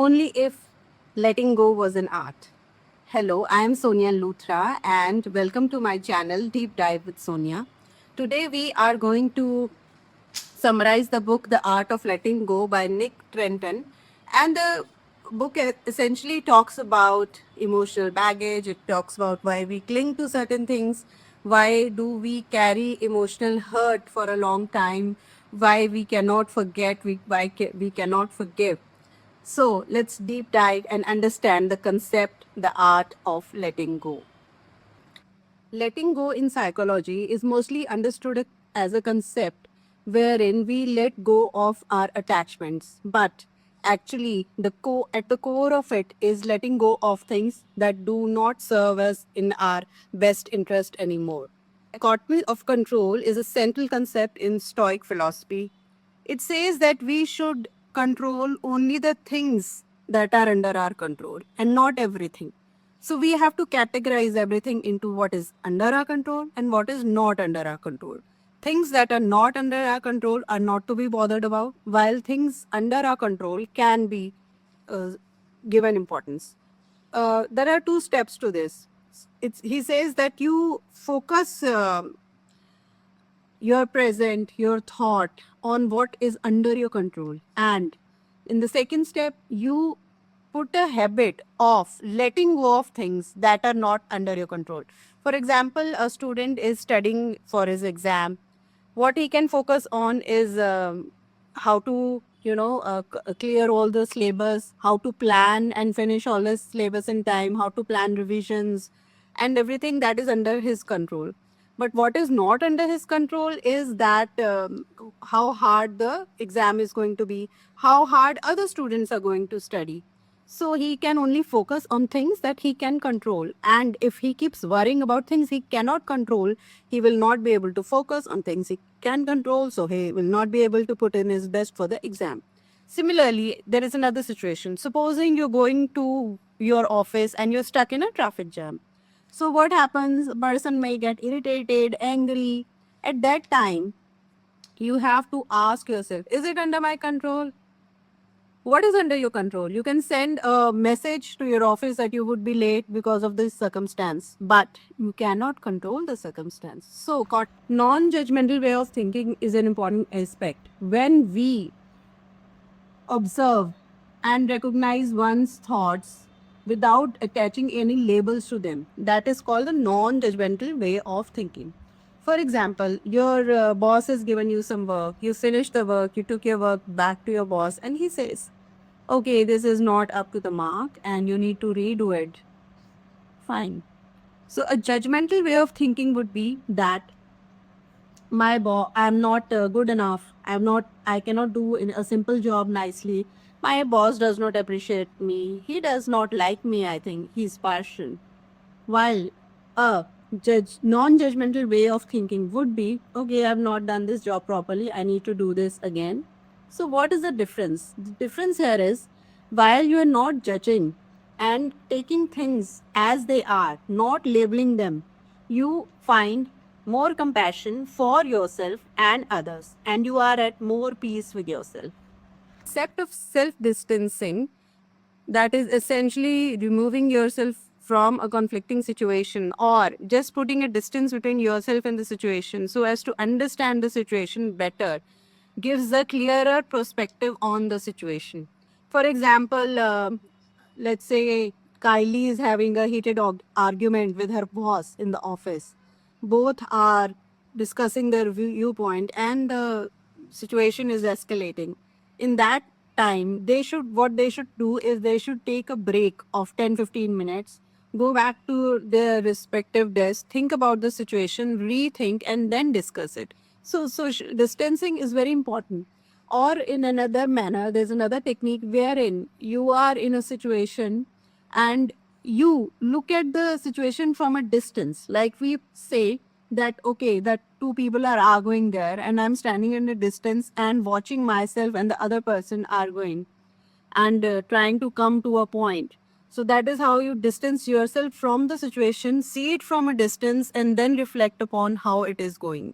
Only if letting go was an art. Hello, I am Sonia Luthra and welcome to my channel Deep Dive with Sonia. Today we are going to summarize the book The Art of Letting Go by Nick Trenton. And the book essentially talks about emotional baggage, it talks about why we cling to certain things, why do we carry emotional hurt for a long time, why we cannot forget, we cannot forgive. So let's deep dive and understand the concept, the art of letting go. Letting go in psychology is mostly understood as a concept wherein we let go of our attachments. But actually, at the core of it is letting go of things that do not serve us in our best interest anymore. Dichotomy of control is a central concept in Stoic philosophy. It says that we should control only the things that are under our control and not everything. So we have to categorize everything into what is under our control and what is not under our control. Things that are not under our control are not to be bothered about, while things under our control can be uh, given importance. There are two steps to this. He says that you focus your present, your thought on what is under your control. And in the second step, you put a habit of letting go of things that are not under your control. For example, a student is studying for his exam. What he can focus on is how to, clear all the syllabus, how to plan and finish all the syllabus in time, how to plan revisions, and everything that is under his control. But what is not under his control is that how hard the exam is going to be, how hard other students are going to study. So he can only focus on things that he can control. And if he keeps worrying about things he cannot control, he will not be able to focus on things he can control. So he will not be able to put in his best for the exam. Similarly, there is another situation. Supposing you're going to your office and you're stuck in a traffic jam. So what happens? A person may get irritated, angry. At that time, you have to ask yourself, is it under my control? What is under your control? You can send a message to your office that you would be late because of this circumstance, but you cannot control the circumstance. So, non judgmental way of thinking is an important aspect. When we observe and recognize one's thoughts without attaching any labels to them, that is called the non judgmental way of thinking. For example, your boss has given you some work, you finished the work, you took your work back to your boss, and he says, okay, this is not up to the mark and you need to redo it. Fine. So, a judgmental way of thinking would be that my boss, I'm not good enough. I cannot do in a simple job nicely. My boss does not appreciate me. He does not like me, I think. He's partial. While a non-judgmental way of thinking would be, okay, I've not done this job properly. I need to do this again. So what is the difference? The difference here is while you are not judging and taking things as they are, not labeling them, you find more compassion for yourself and others, and you are at more peace with yourself. Concept of self-distancing, that is essentially removing yourself from a conflicting situation or just putting a distance between yourself and the situation so as to understand the situation better, gives a clearer perspective on the situation. For example, let's say Kylie is having a heated argument with her boss in the office. Both are discussing their viewpoint and the situation is escalating. In that time, what they should do is they should take a break of 10-15 minutes, go back to their respective desk, think about the situation, rethink, and then discuss it. So, distancing is very important. Or in another manner, there's another technique wherein you are in a situation and you look at the situation from a distance. Like we say that, okay, that two people are arguing there, and I'm standing in a distance and watching myself and the other person arguing and trying to come to a point. So that is how you distance yourself from the situation, see it from a distance, and then reflect upon how it is going.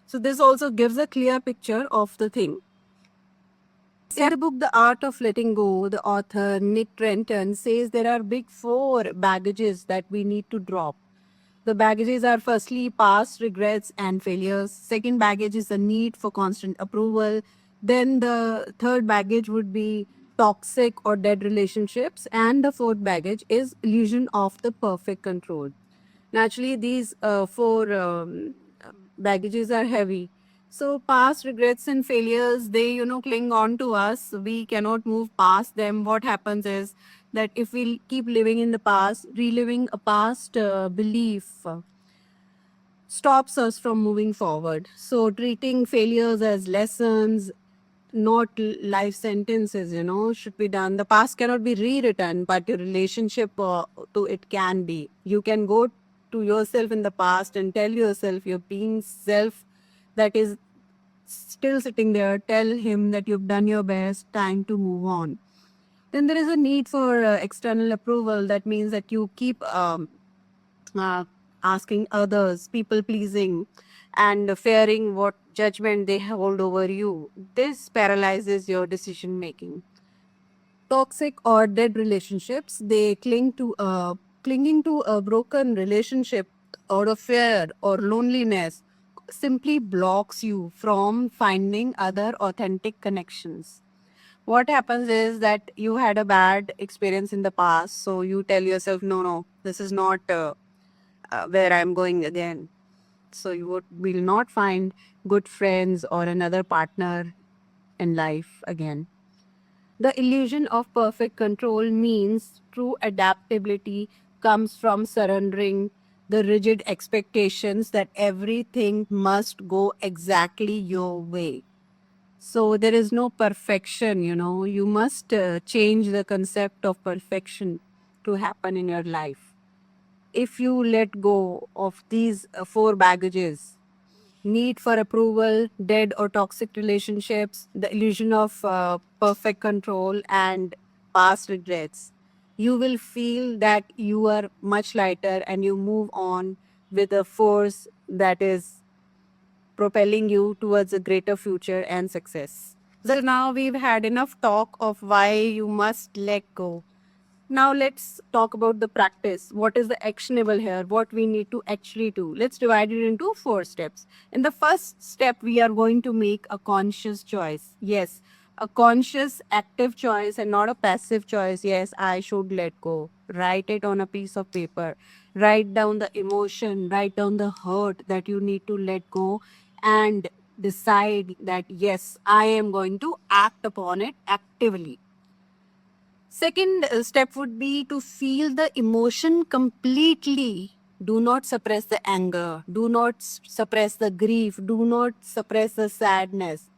So this also gives a clear picture of the thing. In the book The Art of Letting Go, the author Nick Trenton says there are big four baggages that we need to drop. The baggages are firstly past regrets and failures. Second baggage is the need for constant approval. Then the third baggage would be toxic or dead relationships. And the fourth baggage is illusion of the perfect control. Naturally, these four baggages are heavy. So past regrets and failures, they cling on to us. We cannot move past them. What happens is that if we keep living in the past, reliving a past belief stops us from moving forward. So treating failures as lessons, not life sentences, should be done. The past cannot be rewritten, but your relationship to it can be. You can go to yourself in the past and tell yourself your being self that is still sitting there. Tell him that you've done your best, time to move on. Then there is a need for external approval. That means that you keep uh, asking others, people pleasing, and fearing what judgment they hold over you. This paralyzes your decision making. Toxic or dead relationships, they clinging to a broken relationship out of fear or loneliness simply blocks you from finding other authentic connections. What happens is that you had a bad experience in the past, so you tell yourself, no, this is not where I'm going again. So you will not find good friends or another partner in life again. The illusion of perfect control means true adaptability comes from surrendering the rigid expectations that everything must go exactly your way. So there is no perfection, you must change the concept of perfection to happen in your life. If you let go of these four baggages, need for approval, dead or toxic relationships, the illusion of perfect control, and past regrets, you will feel that you are much lighter and you move on with a force that is propelling you towards a greater future and success. So now we've had enough talk of why you must let go. Now let's talk about the practice. What is the actionable here? What we need to actually do? Let's divide it into four steps. In the first step, we are going to make a conscious choice. Yes, a conscious, active choice and not a passive choice. Yes, I should let go. Write it on a piece of paper. Write down the emotion, write down the hurt that you need to let go, and decide that yes, I am going to act upon it actively. Second step would be to feel the emotion completely. Do not suppress the anger. Do not suppress the grief. Do not suppress the sadness.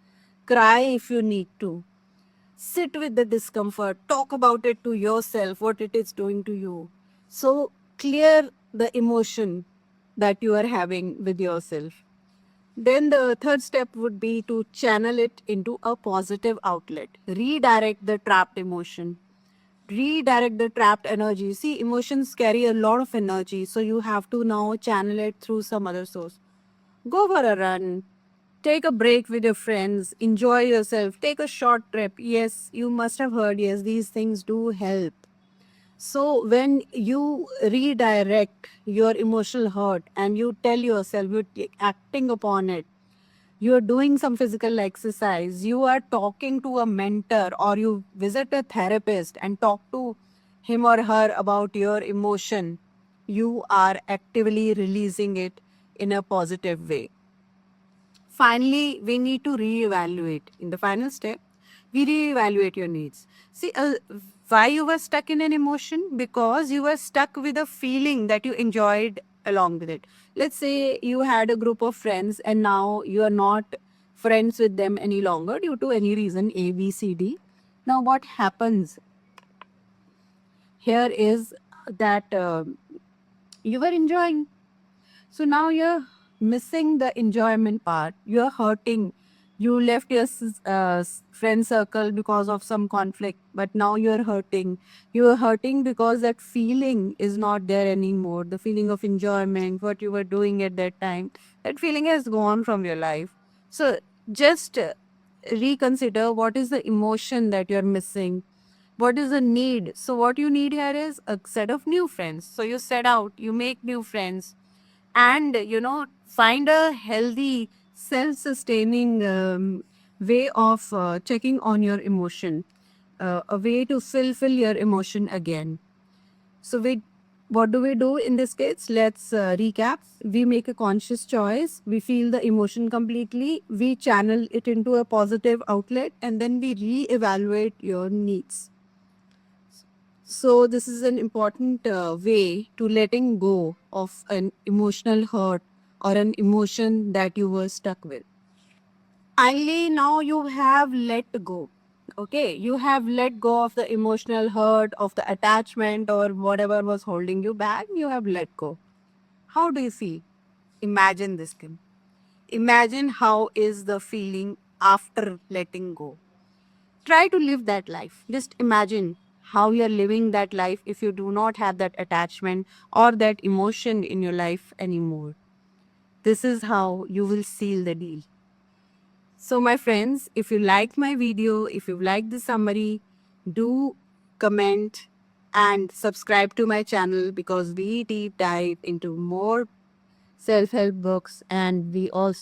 Cry if you need to. Sit with the discomfort. Talk about it to yourself, what it is doing to you. So clear the emotion that you are having with yourself. Then the third step would be to channel it into a positive outlet. Redirect the trapped emotion, redirect the trapped energy. See, emotions carry a lot of energy, so you have to now channel it through some other source. Go for a run, take a break with your friends, enjoy yourself, take a short trip. Yes, you must have heard, yes, these things do help. So when you redirect your emotional hurt and you tell yourself you're acting upon it, you're doing some physical exercise, you are talking to a mentor, or you visit a therapist and talk to him or her about your emotion, you are actively releasing it in a positive way. Finally, we need to reevaluate. In the final step, we reevaluate your needs. See, why you were stuck in an emotion? Because you were stuck with a feeling that you enjoyed along with it. Let's say you had a group of friends and now you are not friends with them any longer due to any reason A, B, C, D. Now, what happens here is that you were enjoying, so now you're missing the enjoyment part. You're hurting. You left your friend circle because of some conflict, but now you're hurting. You're hurting because that feeling is not there anymore. The feeling of enjoyment, what you were doing at that time, that feeling has gone from your life. So just reconsider what is the emotion that you're missing, what is the need. So what you need here is a set of new friends. So you set out, you make new friends, and find a healthy self-sustaining way of checking on your emotion, a way to fulfill your emotion again. So what do we do in this case? Let's recap. We make a conscious choice. We feel the emotion completely. We channel it into a positive outlet, and then we re-evaluate your needs. So this is an important way to letting go of an emotional hurt or an emotion that you were stuck with. Finally, now you have let go. Okay, you have let go of the emotional hurt, of the attachment, or whatever was holding you back. You have let go. How do you feel? Imagine this, Kim. Imagine how is the feeling after letting go. Try to live that life. Just imagine how you're living that life if you do not have that attachment or that emotion in your life anymore. This is how you will seal the deal. So, my friends, if you liked my video, if you liked the summary, do comment and subscribe to my channel, because we deep dive into more self help books, and we also